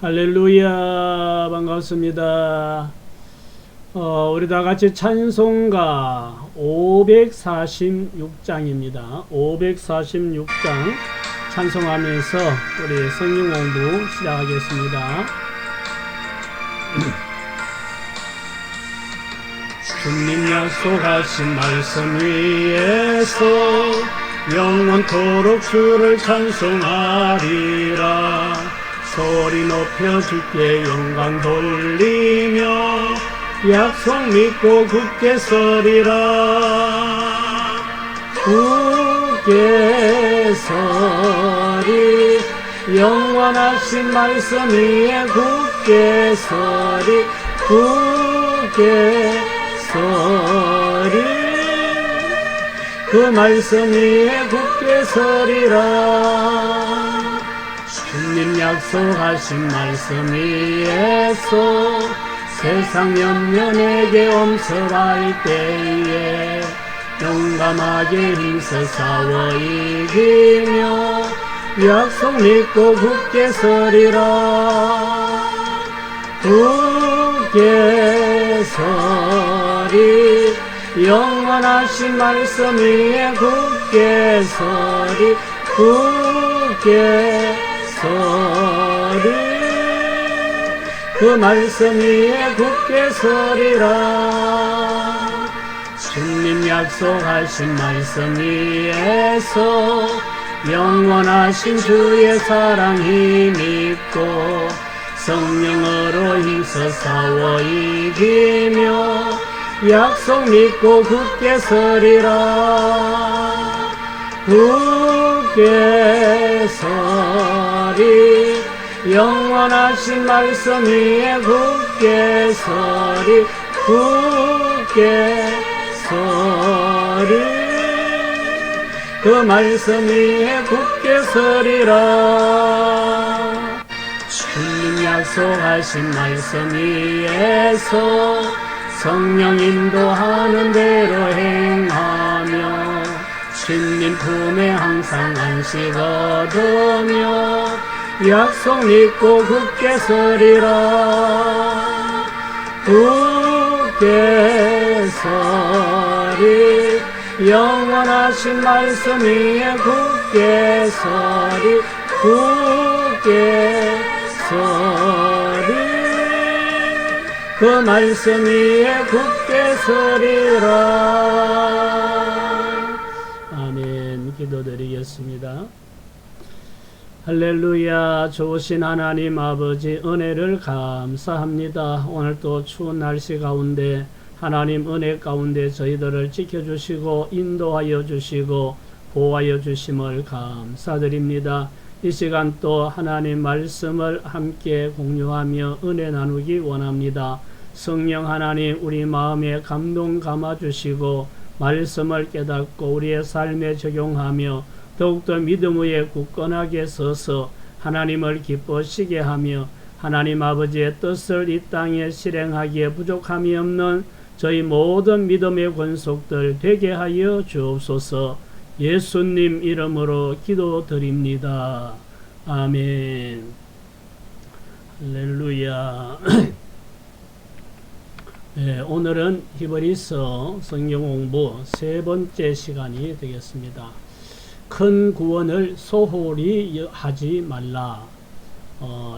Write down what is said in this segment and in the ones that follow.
할렐루야, 반갑습니다. 우리 다 같이 찬송가 546장입니다. 546장 찬송하면서 우리 성경 공부 시작하겠습니다. 주님 약속하신 말씀 위에서 영원토록 주를 찬송하리라. 소리 높여 주께 영광 돌리며 약속 믿고 굳게 서리라. 굳게 서리 영원하신 말씀 위에 굳게 서리 굳게 서리 그 말씀 위에 굳게 서리라. 주님 약속하신 말씀 위에서 세상 염려 내게 엄설할 때에 용감하게 힘써 싸워 이기며 약속 믿고 굳게 서리라. 굳게 서리 영원하신 말씀 위에 굳게 서리 굳게 서리 그 말씀 위에 굳게 서리라. 주님 약속하신 말씀 위에서 영원하신 주의 사랑 힘입고 성령으로 힘써 싸워 이기며 약속 믿고 굳게 서리라. 굳게 서리 영원하신 말씀 위에 굳게 서리 굳게 서리 그 말씀 위에 굳게 서리라. 주님 약속하신 말씀 위에서 성령 인도하는 대로 행하며 주님 품에 항상 안식 얻으며 약속 믿고 굳게 서리라. 굳게 서리 영원하신 말씀 위에 굳게 서리 굳게 서리 그 말씀 위에 굳게 서리라. 아멘. 기도드리겠습니다. 할렐루야. 좋으신 하나님 아버지 은혜를 감사합니다. 오늘 또 추운 날씨 가운데 하나님 은혜 가운데 저희들을 지켜주시고 인도하여 주시고 보호하여 주심을 감사드립니다. 이 시간 또 하나님 말씀을 함께 공유하며 은혜 나누기 원합니다. 성령 하나님 우리 마음에 감동 감아주시고 말씀을 깨닫고 우리의 삶에 적용하며 더욱더 믿음 위에 굳건하게 서서 하나님을 기뻐시게 하며 하나님 아버지의 뜻을 이 땅에 실행하기에 부족함이 없는 저희 모든 믿음의 권속들 되게 하여 주옵소서. 예수님 이름으로 기도드립니다. 아멘. 할렐루야. 네, 오늘은 히브리서 성경 공부 세 번째 시간이 되겠습니다. 큰 구원을 소홀히 하지 말라.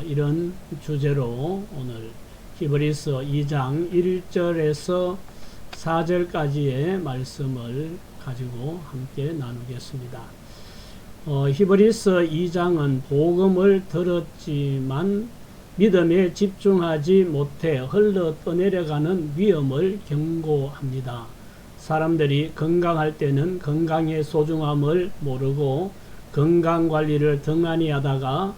이런 주제로 오늘 히브리서 2장 1절에서 4절까지의 말씀을 가지고 함께 나누겠습니다. 히브리서 2장은 복음을 들었지만 믿음에 집중하지 못해 흘러 떠내려가는 위험을 경고합니다. 사람들이 건강할 때는 건강의 소중함을 모르고 건강관리를 등한히 하다가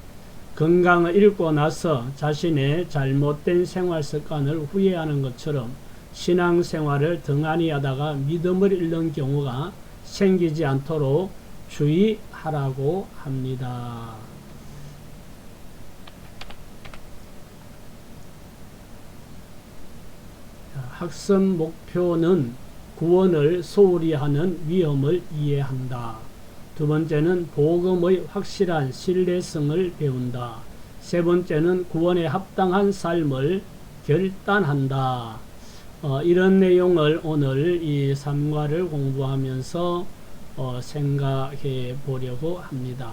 건강을 잃고 나서 자신의 잘못된 생활습관을 후회하는 것처럼 신앙생활을 등한히 하다가 믿음을 잃는 경우가 생기지 않도록 주의하라고 합니다. 학습 목표는 구원을 소홀히 하는 위험을 이해한다. 두 번째는 복음의 확실한 신뢰성을 배운다. 세 번째는 구원에 합당한 삶을 결단한다. 이런 내용을 오늘 이 3과를 공부하면서 생각해 보려고 합니다.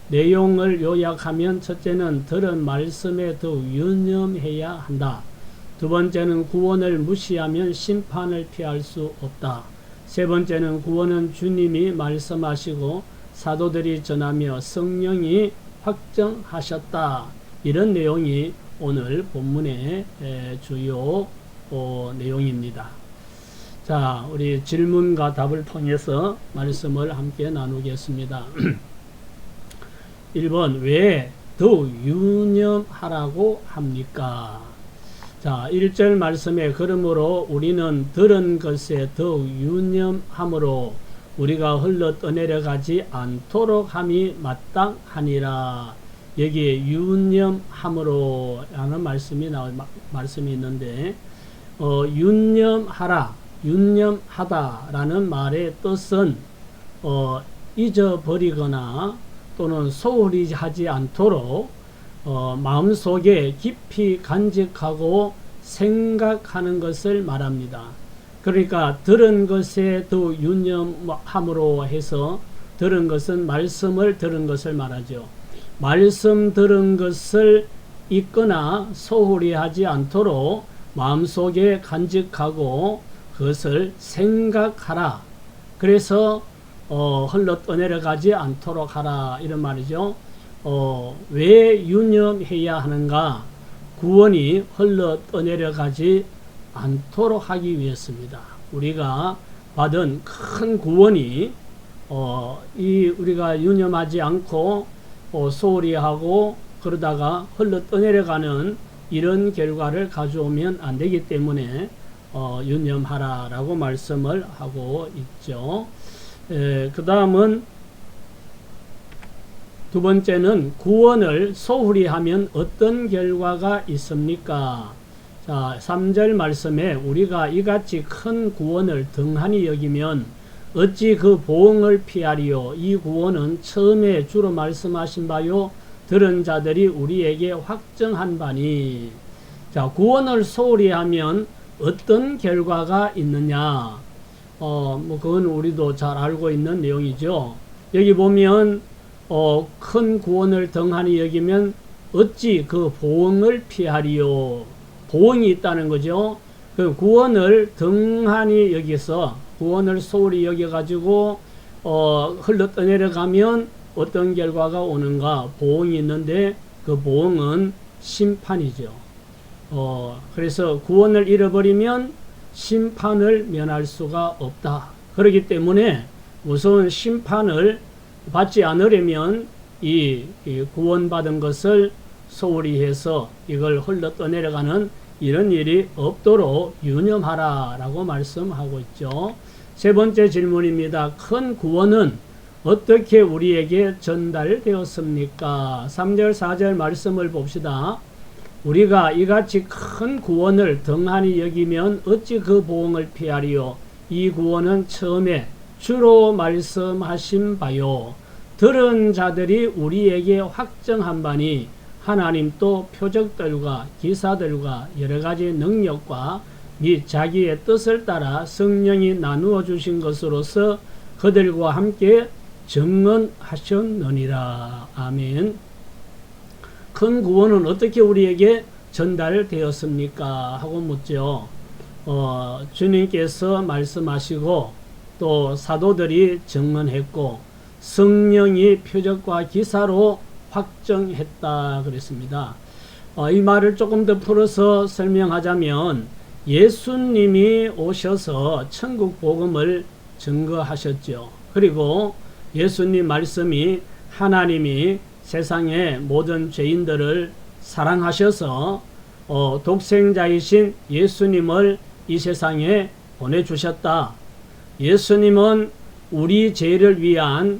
내용을 요약하면 첫째는 들은 말씀에 더 유념해야 한다. 두 번째는 구원을 무시하면 심판을 피할 수 없다. 세 번째는 구원은 주님이 말씀하시고 사도들이 전하며 성령이 확정하셨다. 이런 내용이 오늘 본문의 주요 내용입니다. 자, 우리 질문과 답을 통해서 말씀을 함께 나누겠습니다. 1번, 왜 더 유념하라고 합니까? 자, 1절 말씀에 그러므로 우리는 들은 것에 더 유념함으로 우리가 흘러 떠내려가지 않도록 함이 마땅하니라. 여기에 유념함으로 라는 말씀이 있는데 유념하라, 유념하다라는 말의 뜻은 잊어버리거나 또는 소홀히 하지 않도록 마음속에 깊이 간직하고 생각하는 것을 말합니다. 그러니까 들은 것에 더 유념함으로 해서 들은 것은 말씀을 들은 것을 말하죠. 말씀 들은 것을 잊거나 소홀히 하지 않도록 마음속에 간직하고 그것을 생각하라. 그래서 흘러 떠내려가지 않도록 하라. 이런 말이죠. 왜 유념해야 하는가? 구원이 흘러 떠내려가지 않도록 하기 위해서입니다. 우리가 받은 큰 구원이 우리가 유념하지 않고 소홀히 하고 그러다가 흘러 떠내려가는 이런 결과를 가져오면 안 되기 때문에 유념하라 라고 말씀을 하고 있죠. 그 다음은 두 번째는 구원을 소홀히 하면 어떤 결과가 있습니까? 자, 3절 말씀에 우리가 이같이 큰 구원을 등한히 여기면 어찌 그 보응을 피하리요? 이 구원은 처음에 주로 말씀하신 바요 들은 자들이 우리에게 확정한 바니. 자, 구원을 소홀히 하면 어떤 결과가 있느냐? 그건 우리도 잘 알고 있는 내용이죠. 여기 보면 큰 구원을 등한히 여기면 어찌 그 보응을 피하리요? 보응이 있다는 거죠. 그 구원을 등한히 여기서 구원을 소홀히 여겨가지고 흘러 떠내려가면 어떤 결과가 오는가? 보응이 있는데 그 보응은 심판이죠. 그래서 구원을 잃어버리면 심판을 면할 수가 없다. 그렇기 때문에 무서운 심판을 받지 않으려면 이 구원받은 것을 소홀히 해서 이걸 흘러 떠내려가는 이런 일이 없도록 유념하라 라고 말씀하고 있죠. 세 번째 질문입니다. 큰 구원은 어떻게 우리에게 전달되었습니까? 3절 4절 말씀을 봅시다. 우리가 이같이 큰 구원을 등한히 여기면 어찌 그 보응을 피하리요? 이 구원은 처음에 주로 말씀하신 바요 들은 자들이 우리에게 확정한 바니 하나님 또 표적들과 기사들과 여러가지 능력과 및 자기의 뜻을 따라 성령이 나누어 주신 것으로서 그들과 함께 증언하셨느니라. 아멘. 큰 구원은 어떻게 우리에게 전달되었습니까? 하고 묻죠. 주님께서 말씀하시고 또 사도들이 증언했고 성령이 표적과 기사로 확정했다 그랬습니다. 이 말을 조금 더 풀어서 설명하자면 예수님이 오셔서 천국 복음을 증거하셨죠. 그리고 예수님 말씀이 하나님이 세상의 모든 죄인들을 사랑하셔서 독생자이신 예수님을 이 세상에 보내주셨다. 예수님은 우리 죄를 위한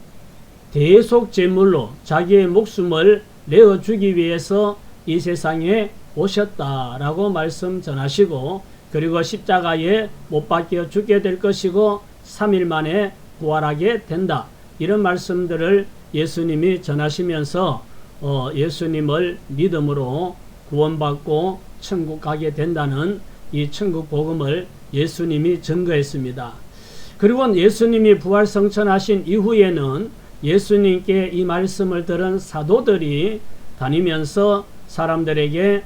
대속 제물로 자기의 목숨을 내어주기 위해서 이 세상에 오셨다라고 말씀 전하시고 그리고 십자가에 못 박혀 죽게 될 것이고 3일 만에 부활하게 된다. 이런 말씀들을 예수님이 전하시면서 예수님을 믿음으로 구원받고 천국 가게 된다는 이 천국 복음을 예수님이 증거했습니다. 그리고 예수님이 부활성천하신 이후에는 예수님께 이 말씀을 들은 사도들이 다니면서 사람들에게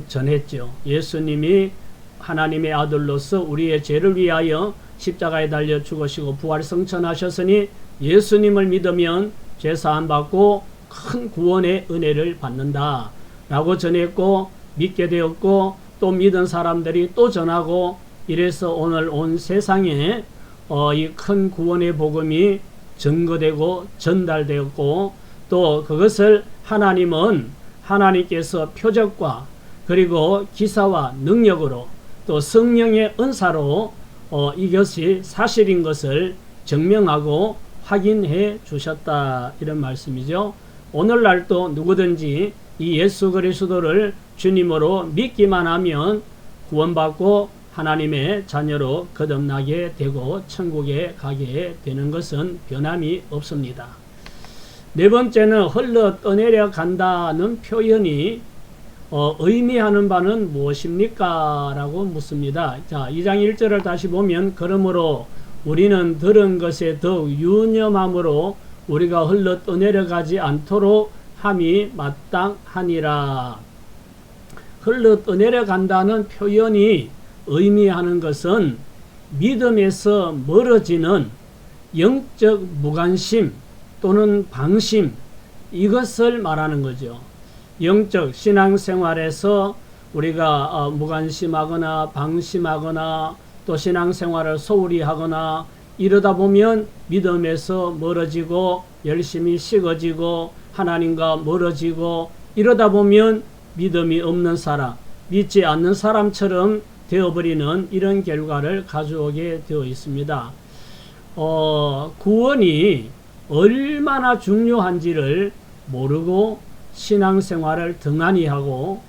전했죠. 예수님이 하나님의 아들로서 우리의 죄를 위하여 십자가에 달려 죽으시고 부활성천하셨으니 예수님을 믿으면 죄사함 받고 큰 구원의 은혜를 받는다 라고 전했고, 믿게 되었고, 또 믿은 사람들이 또 전하고, 이래서 오늘 온 세상에 이 큰 구원의 복음이 증거되고 전달되었고, 또 그것을 하나님은 하나님께서 표적과 그리고 기사와 능력으로 또 성령의 은사로 이것이 사실인 것을 증명하고 확인해 주셨다, 이런 말씀이죠. 오늘날도 누구든지 이 예수 그리스도를 주님으로 믿기만 하면 구원받고 하나님의 자녀로 거듭나게 되고 천국에 가게 되는 것은 변함이 없습니다. 네 번째는 흘러 떠내려 간다는 표현이 의미하는 바는 무엇입니까? 라고 묻습니다. 자, 2장 1절을 다시 보면, 그러므로 우리는 들은 것에 더욱 유념함으로 우리가 흘러 떠내려가지 않도록 함이 마땅하니라. 흘러 떠내려간다는 표현이 의미하는 것은 믿음에서 멀어지는 영적 무관심 또는 방심, 이것을 말하는 거죠. 영적 신앙생활에서 우리가 무관심하거나 방심하거나 또 신앙생활을 소홀히 하거나 이러다 보면 믿음에서 멀어지고 열심히 식어지고 하나님과 멀어지고, 이러다 보면 믿음이 없는 사람, 믿지 않는 사람처럼 되어버리는 이런 결과를 가져오게 되어 있습니다. 구원이 얼마나 중요한지를 모르고 신앙생활을 등한히 하고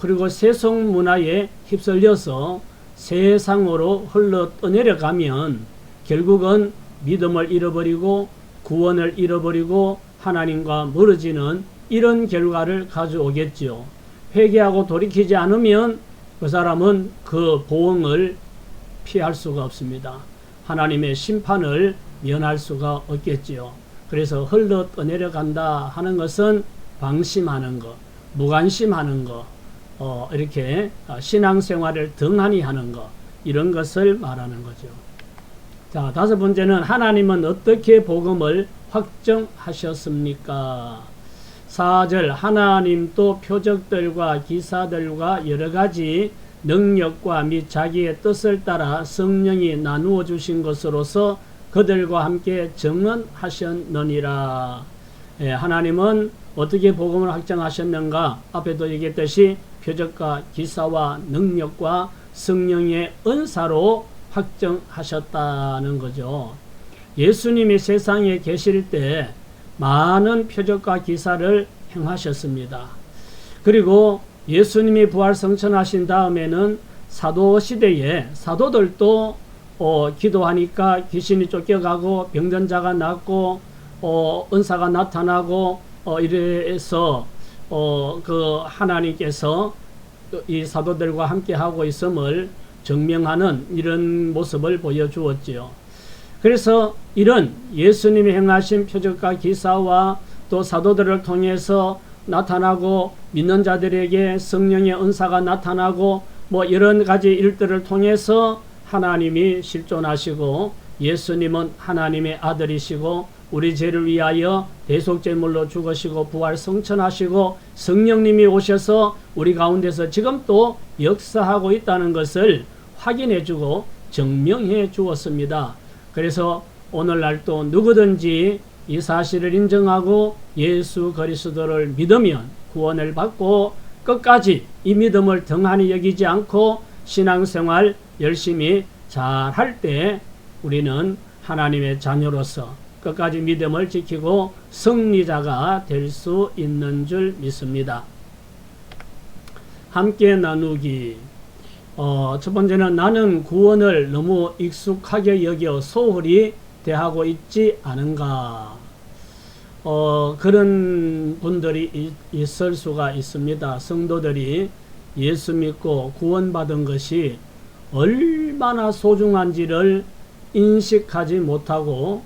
그리고 세속 문화에 휩쓸려서 세상으로 흘러 떠내려가면 결국은 믿음을 잃어버리고 구원을 잃어버리고 하나님과 멀어지는 이런 결과를 가져오겠죠. 회개하고 돌이키지 않으면 그 사람은 그 보응을 피할 수가 없습니다. 하나님의 심판을 면할 수가 없겠지요. 그래서 흘러 떠내려간다 하는 것은 방심하는 것, 무관심하는 것, 이렇게 신앙생활을 등한히 하는 것, 이런 것을 말하는 거죠. 자, 다섯 번째는 하나님은 어떻게 복음을 확정하셨습니까? 4절, 하나님도 표적들과 기사들과 여러가지 능력과 및 자기의 뜻을 따라 성령이 나누어 주신 것으로서 그들과 함께 증언하셨느니라. 하나님은 어떻게 복음을 확정하셨는가? 앞에도 얘기했듯이 표적과 기사와 능력과 성령의 은사로 확정하셨다는 거죠. 예수님이 세상에 계실 때 많은 표적과 기사를 행하셨습니다. 그리고 예수님이 부활성천하신 다음에는 사도시대에 사도들도 기도하니까 귀신이 쫓겨가고 병든 자가 낫고 은사가 나타나고 이래서 그 하나님께서 이 사도들과 함께 하고 있음을 증명하는 이런 모습을 보여주었지요. 그래서 이런 예수님이 행하신 표적과 기사와 또 사도들을 통해서 나타나고 믿는 자들에게 성령의 은사가 나타나고 뭐 여러 가지 일들을 통해서 하나님이 실존하시고 예수님은 하나님의 아들이시고 우리 죄를 위하여 대속제물로 죽으시고 부활성천하시고 성령님이 오셔서 우리 가운데서 지금 또 역사하고 있다는 것을 확인해주고 증명해 주었습니다. 그래서 오늘날 또 누구든지 이 사실을 인정하고 예수 그리스도를 믿으면 구원을 받고 끝까지 이 믿음을 등한히 여기지 않고 신앙생활 열심히 잘 할 때 우리는 하나님의 자녀로서 끝까지 믿음을 지키고 승리자가 될 수 있는 줄 믿습니다. 함께 나누기. 첫 번째는 나는 구원을 너무 익숙하게 여겨 소홀히 대하고 있지 않은가. 그런 분들이 있을 수가 있습니다. 성도들이 예수 믿고 구원받은 것이 얼마나 소중한지를 인식하지 못하고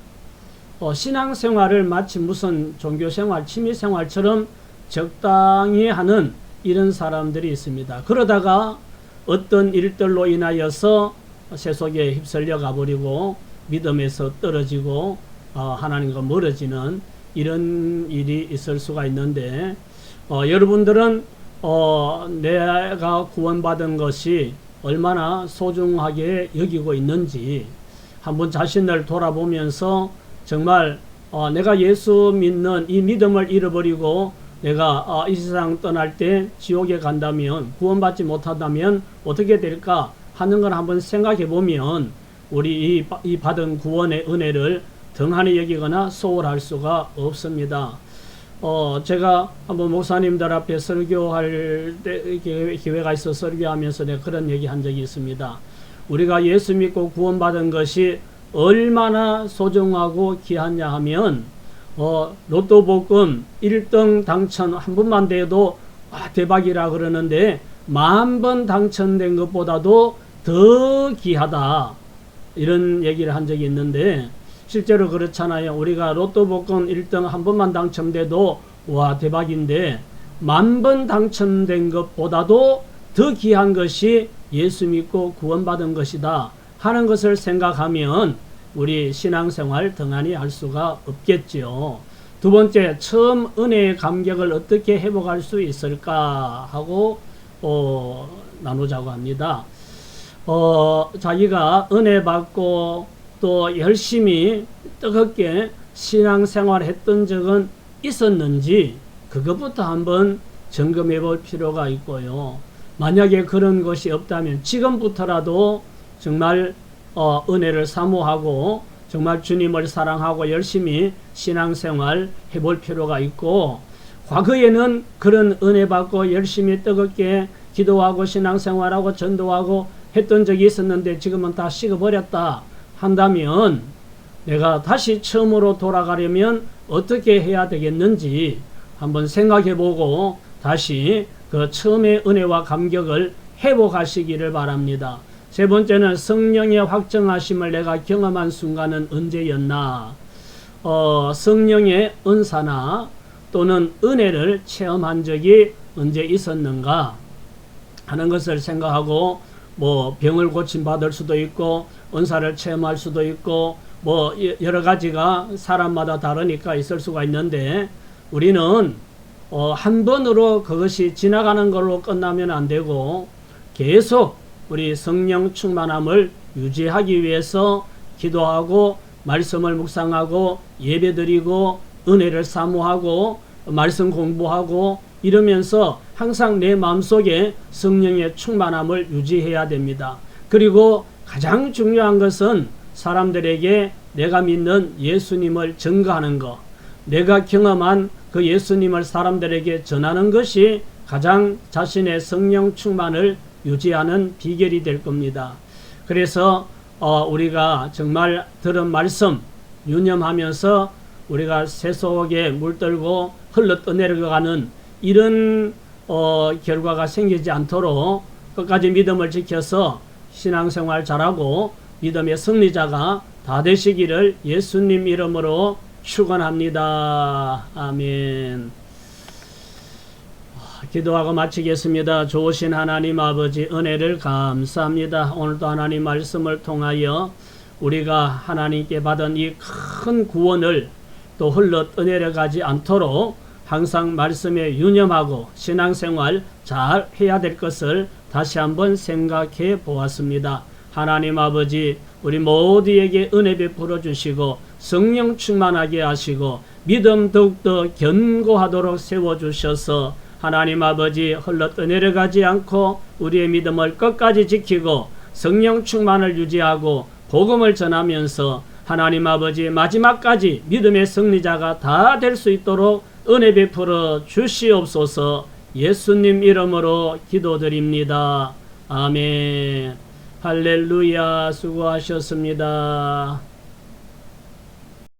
신앙생활을 마치 무슨 종교생활, 취미생활처럼 적당히 하는 이런 사람들이 있습니다. 그러다가 어떤 일들로 인하여서 세속에 휩쓸려 가버리고 믿음에서 떨어지고 하나님과 멀어지는 이런 일이 있을 수가 있는데 여러분들은 내가 구원받은 것이 얼마나 소중하게 여기고 있는지 한번 자신을 돌아보면서 정말 내가 예수 믿는 이 믿음을 잃어버리고 내가 이 세상 떠날 때 지옥에 간다면, 구원받지 못한다면 어떻게 될까 하는 걸 한번 생각해 보면 우리 이 받은 구원의 은혜를 등한히 여기거나 소홀할 수가 없습니다. 제가 한번 목사님들 앞에 설교할 때 기회가 있어 설교하면서 내가 그런 얘기 한 적이 있습니다. 우리가 예수 믿고 구원받은 것이 얼마나 소중하고 귀하냐 하면 로또 복권 1등 당첨 한 번만 돼도 대박이라 그러는데 10,000번 당첨된 것보다도 더 귀하다 이런 얘기를 한 적이 있는데 실제로 그렇잖아요. 우리가 로또 복권 1등 한 번만 당첨돼도 와 대박인데 10,000번 당첨된 것보다도 더 귀한 것이 예수 믿고 구원받은 것이다 하는 것을 생각하면 우리 신앙생활 등한히 할 수가 없겠지요. 두 번째, 처음 은혜의 감격을 어떻게 회복할 수 있을까 하고 나누자고 합니다. 자기가 은혜 받고 또 열심히 뜨겁게 신앙생활 했던 적은 있었는지 그것부터 한번 점검해 볼 필요가 있고요. 만약에 그런 것이 없다면 지금부터라도 정말 은혜를 사모하고 정말 주님을 사랑하고 열심히 신앙생활 해볼 필요가 있고, 과거에는 그런 은혜 받고 열심히 뜨겁게 기도하고 신앙생활하고 전도하고 했던 적이 있었는데 지금은 다 식어버렸다 한다면 내가 다시 처음으로 돌아가려면 어떻게 해야 되겠는지 한번 생각해보고 다시 그 처음의 은혜와 감격을 회복하시기를 바랍니다. 세 번째는 성령의 확정하심을 내가 경험한 순간은 언제였나? 성령의 은사나 또는 은혜를 체험한 적이 언제 있었는가 하는 것을 생각하고 병을 고침받을 수도 있고 은사를 체험할 수도 있고 여러 가지가 사람마다 다르니까 있을 수가 있는데 우리는 한 번으로 그것이 지나가는 걸로 끝나면 안 되고 계속 우리 성령 충만함을 유지하기 위해서 기도하고 말씀을 묵상하고 예배드리고 은혜를 사모하고 말씀 공부하고 이러면서 항상 내 마음속에 성령의 충만함을 유지해야 됩니다. 그리고 가장 중요한 것은 사람들에게 내가 믿는 예수님을 증거하는 것, 내가 경험한 그 예수님을 사람들에게 전하는 것이 가장 자신의 성령 충만을 유지하는 비결이 될 겁니다. 그래서 우리가 정말 들은 말씀 유념하면서 우리가 세속에 물들고 흘러 떠내려가는 이런 결과가 생기지 않도록 끝까지 믿음을 지켜서 신앙생활 잘하고 믿음의 승리자가 다 되시기를 예수님 이름으로 축원합니다. 아멘. 기도하고 마치겠습니다. 좋으신 하나님 아버지 은혜를 감사합니다. 오늘도 하나님 말씀을 통하여 우리가 하나님께 받은 이 큰 구원을 또 흘러 떠내려가지 않도록 항상 말씀에 유념하고 신앙생활 잘 해야 될 것을 다시 한번 생각해 보았습니다. 하나님 아버지 우리 모두에게 은혜 베풀어 주시고 성령 충만하게 하시고 믿음 더욱더 견고하도록 세워주셔서 하나님 아버지 흘러 떠내려가지 않고 우리의 믿음을 끝까지 지키고 성령 충만을 유지하고 복음을 전하면서 하나님 아버지 마지막까지 믿음의 승리자가 다 될 수 있도록 은혜 베풀어 주시옵소서. 예수님 이름으로 기도드립니다. 아멘. 할렐루야. 수고하셨습니다.